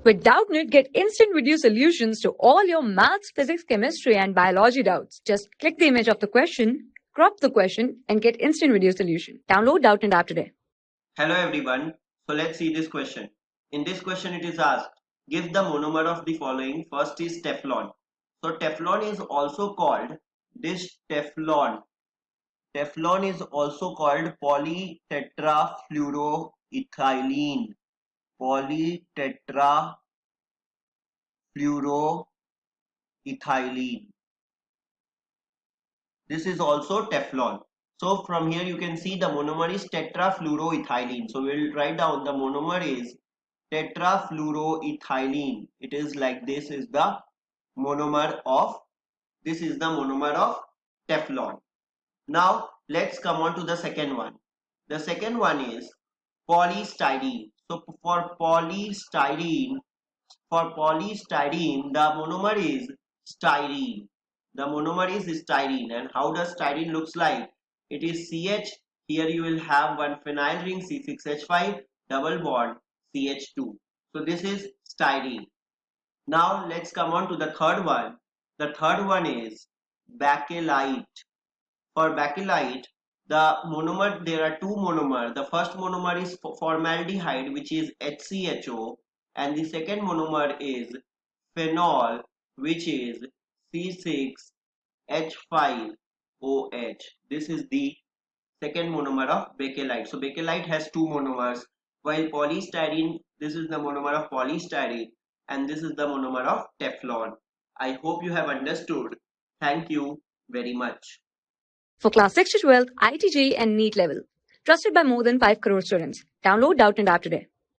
With Doubtnut, get instant video solutions to all your maths, physics, chemistry, and biology doubts. Just click the image of the question, crop the question, and get instant video solution. Download Doubtnut app today. Hello everyone. So let's see this question. In this question it is asked, give the monomer of the following. First is Teflon. So Teflon is also called Teflon. Teflon is also called polytetrafluoroethylene. Polytetrafluoroethylene. This is also Teflon. So from here you can see the monomer is tetrafluoroethylene. So we'll write down the monomer is tetrafluoroethylene. It is like this is the monomer of Teflon. Now let's come on to the second one. The second one is polystyrene. So for polystyrene, the monomer is styrene. The monomer is styrene. And how does styrene looks like? It is CH. Here you will have one phenyl ring C6H5 double bond CH2. So this is styrene. Now let's come on to the third one. The third one is Bakelite. For Bakelite, the monomer, there are two monomers. The first monomer is formaldehyde, which is HCHO, and the second monomer is phenol, which is C6H5OH. This is the second monomer of Bakelite. So Bakelite has two monomers, while polystyrene, this is the monomer of polystyrene, and this is the monomer of Teflon. I hope you have understood. Thank you very much. For class 6 to 12, IIT JEE and NEET level. Trusted by more than 5 crore students. Download Doubtnut app today.